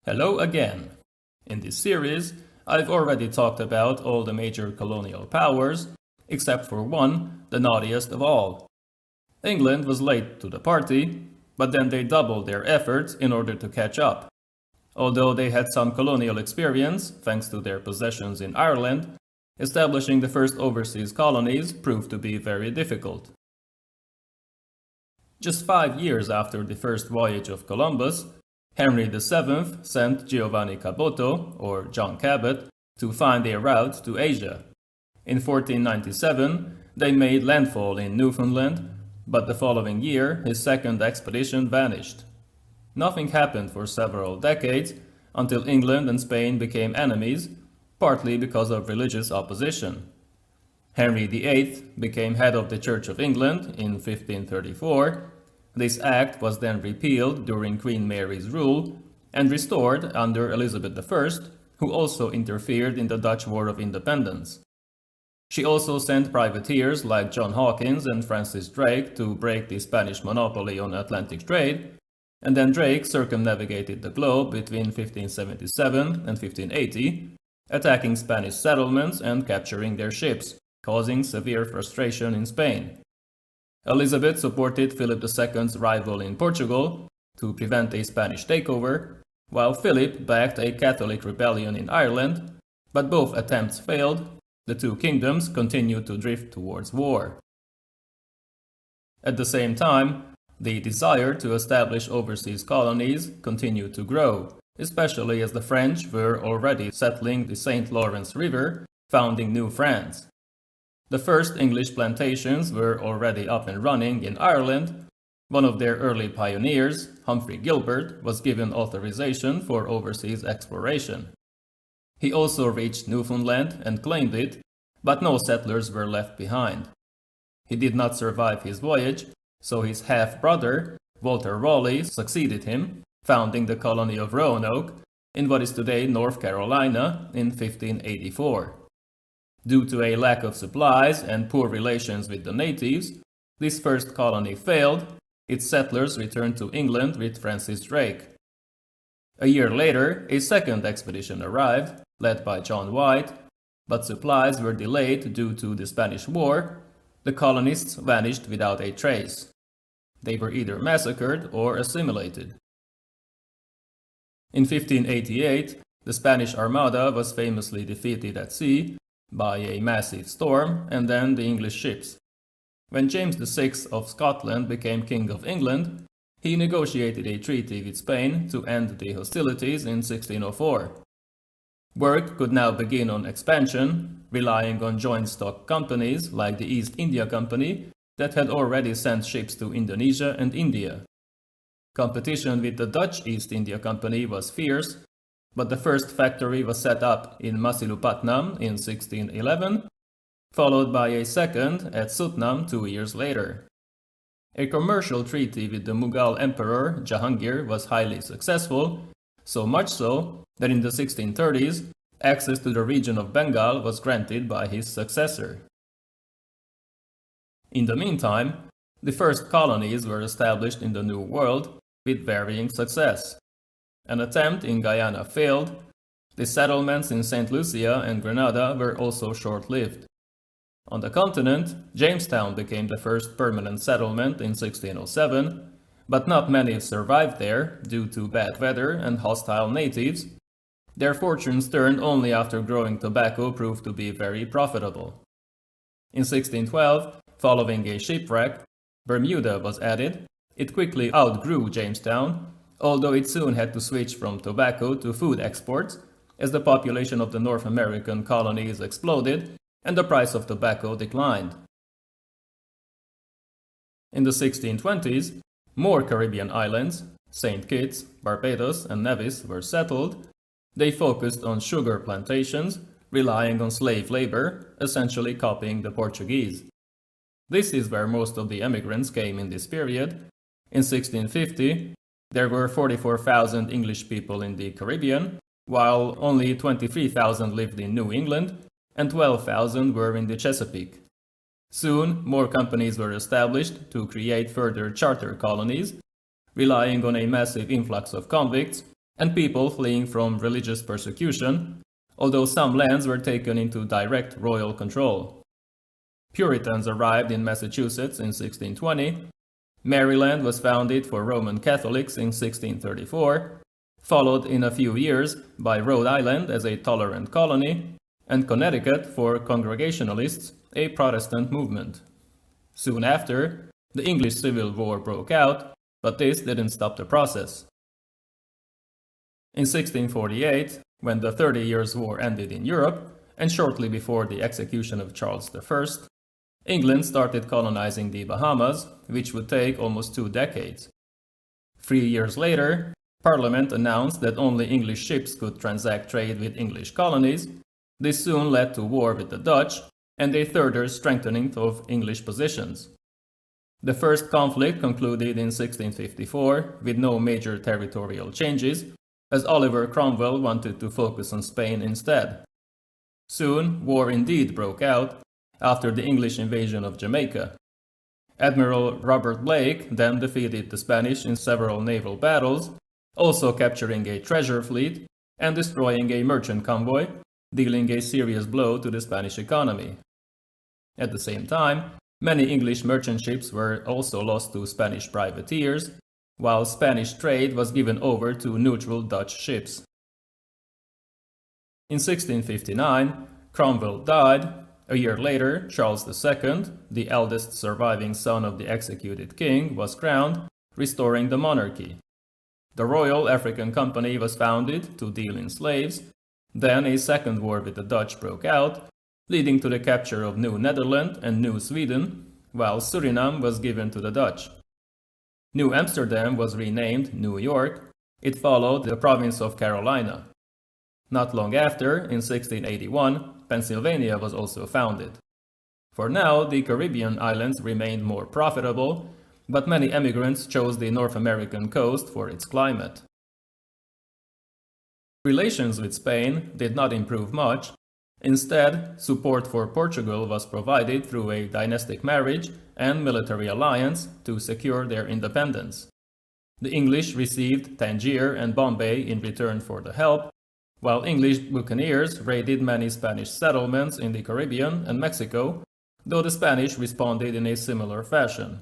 Hello again. In this series, I've already talked about all the major colonial powers, except for one, the naughtiest of all. England was late to the party, but then they doubled their efforts in order to catch up. Although they had some colonial experience, thanks to their possessions in Ireland, establishing the first overseas colonies proved to be very difficult. Just 5 years after the first voyage of Columbus, Henry VII sent Giovanni Caboto, or John Cabot, to find a route to Asia. In 1497, they made landfall in Newfoundland, but the following year his second expedition vanished. Nothing happened for several decades until England and Spain became enemies, partly because of religious opposition. Henry VIII became head of the Church of England in 1534. This act was then repealed during Queen Mary's rule and restored under Elizabeth I, who also interfered in the Dutch War of Independence. She also sent privateers like John Hawkins and Francis Drake to break the Spanish monopoly on Atlantic trade, and then Drake circumnavigated the globe between 1577 and 1580, attacking Spanish settlements and capturing their ships, causing severe frustration in Spain. Elizabeth supported Philip II's rival in Portugal to prevent a Spanish takeover, while Philip backed a Catholic rebellion in Ireland, but both attempts failed. The two kingdoms continued to drift towards war. At the same time, the desire to establish overseas colonies continued to grow, especially as the French were already settling the St. Lawrence River, founding New France. The first English plantations were already up and running in Ireland. One of their early pioneers, Humphrey Gilbert, was given authorization for overseas exploration. He also reached Newfoundland and claimed it, but no settlers were left behind. He did not survive his voyage, so his half-brother, Walter Raleigh, succeeded him, founding the colony of Roanoke in what is today North Carolina in 1584. Due to a lack of supplies and poor relations with the natives, this first colony failed. Its settlers returned to England with Francis Drake. A year later, a second expedition arrived, led by John White, but supplies were delayed due to the Spanish War. The colonists vanished without a trace. They were either massacred or assimilated. In 1588, the Spanish Armada was famously defeated at sea by a massive storm and then the English ships. When James VI of Scotland became King of England, he negotiated a treaty with Spain to end the hostilities in 1604. Work could now begin on expansion, relying on joint stock companies like the East India Company that had already sent ships to Indonesia and India. Competition with the Dutch East India Company was fierce, but the first factory was set up in Masilupatam in 1611, followed by a second at Sutnam 2 years later. A commercial treaty with the Mughal Emperor Jahangir was highly successful, so much so that in the 1630s, access to the region of Bengal was granted by his successor. In the meantime, the first colonies were established in the New World with varying success. An attempt in Guyana failed. The settlements in St. Lucia and Grenada were also short-lived. On the continent, Jamestown became the first permanent settlement in 1607, but not many survived there due to bad weather and hostile natives. Their fortunes turned only after growing tobacco proved to be very profitable. In 1612, following a shipwreck, Bermuda was added. It quickly outgrew Jamestown, although it soon had to switch from tobacco to food exports as the population of the North American colonies exploded and the price of tobacco declined. In the 1620s, more Caribbean islands, St. Kitts, Barbados, and Nevis, were settled. They focused on sugar plantations, relying on slave labor, essentially copying the Portuguese. This is where most of the immigrants came in this period. In 1650, there were 44,000 English people in the Caribbean, while only 23,000 lived in New England and 12,000 were in the Chesapeake. Soon, more companies were established to create further charter colonies, relying on a massive influx of convicts and people fleeing from religious persecution, although some lands were taken into direct royal control. Puritans arrived in Massachusetts in 1620, Maryland was founded for Roman Catholics in 1634, followed in a few years by Rhode Island as a tolerant colony, and Connecticut for Congregationalists, a Protestant movement. Soon after, the English Civil War broke out, but this didn't stop the process. In 1648, when the 30 Years' War ended in Europe, and shortly before the execution of Charles I, England started colonizing the Bahamas, which would take almost 2 decades. 3 years later, Parliament announced that only English ships could transact trade with English colonies. This soon led to war with the Dutch and a further strengthening of English positions. The first conflict concluded in 1654 with no major territorial changes, as Oliver Cromwell wanted to focus on Spain instead. Soon, war indeed broke out after the English invasion of Jamaica. Admiral Robert Blake then defeated the Spanish in several naval battles, also capturing a treasure fleet and destroying a merchant convoy, dealing a serious blow to the Spanish economy. At the same time, many English merchant ships were also lost to Spanish privateers, while Spanish trade was given over to neutral Dutch ships. In 1659, Cromwell died. A year later, Charles II, the eldest surviving son of the executed king, was crowned, restoring the monarchy. The Royal African Company was founded to deal in slaves. Then a second war with the Dutch broke out, leading to the capture of New Netherland and New Sweden, while Suriname was given to the Dutch. New Amsterdam was renamed New York. It followed the province of Carolina. Not long after, in 1681, Pennsylvania was also founded. For now, the Caribbean islands remained more profitable, but many emigrants chose the North American coast for its climate. Relations with Spain did not improve much. Instead, support for Portugal was provided through a dynastic marriage and military alliance to secure their independence. The English received Tangier and Bombay in return for the help, while English buccaneers raided many Spanish settlements in the Caribbean and Mexico, though the Spanish responded in a similar fashion.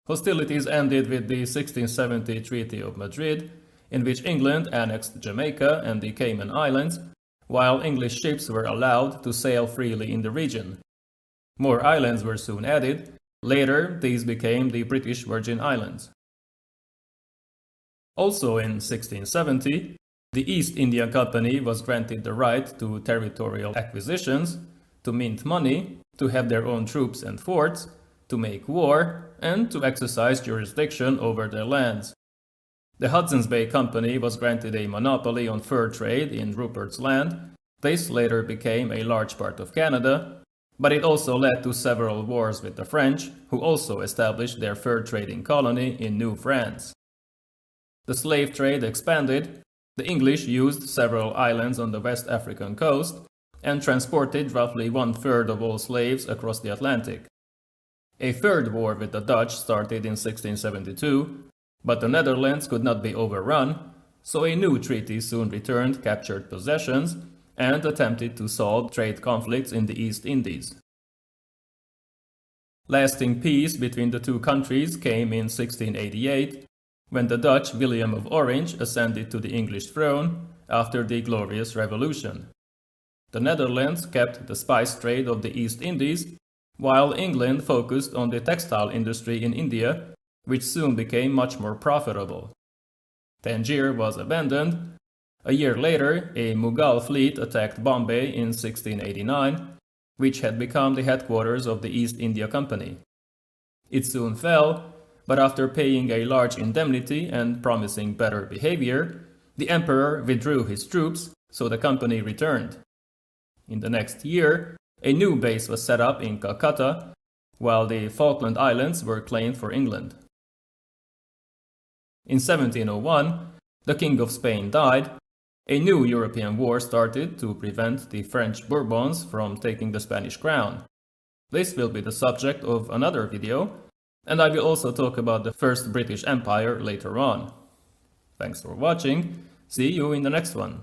Hostilities ended with the 1670 Treaty of Madrid, in which England annexed Jamaica and the Cayman Islands, while English ships were allowed to sail freely in the region. More islands were soon added. Later, these became the British Virgin Islands. Also in 1670, the East India Company was granted the right to territorial acquisitions, to mint money, to have their own troops and forts, to make war, and to exercise jurisdiction over their lands. The Hudson's Bay Company was granted a monopoly on fur trade in Rupert's Land. This later became a large part of Canada, but it also led to several wars with the French, who also established their fur trading colony in New France. The slave trade expanded. The English used several islands on the West African coast and transported roughly 1/3 of all slaves across the Atlantic. A third war with the Dutch started in 1672, but the Netherlands could not be overrun, so a new treaty soon returned captured possessions and attempted to solve trade conflicts in the East Indies. Lasting peace between the two countries came in 1688, when the Dutch William of Orange ascended to the English throne after the Glorious Revolution. The Netherlands kept the spice trade of the East Indies, while England focused on the textile industry in India, which soon became much more profitable. Tangier was abandoned. A year later, a Mughal fleet attacked Bombay in 1689, which had become the headquarters of the East India Company. It soon fell, but after paying a large indemnity and promising better behavior, the emperor withdrew his troops, so the company returned. In the next year, a new base was set up in Calcutta, while the Falkland Islands were claimed for England. In 1701, the King of Spain died. A new European war started to prevent the French Bourbons from taking the Spanish crown. This will be the subject of another video, and I will also talk about the First British Empire later on. Thanks for watching. See you in the next one.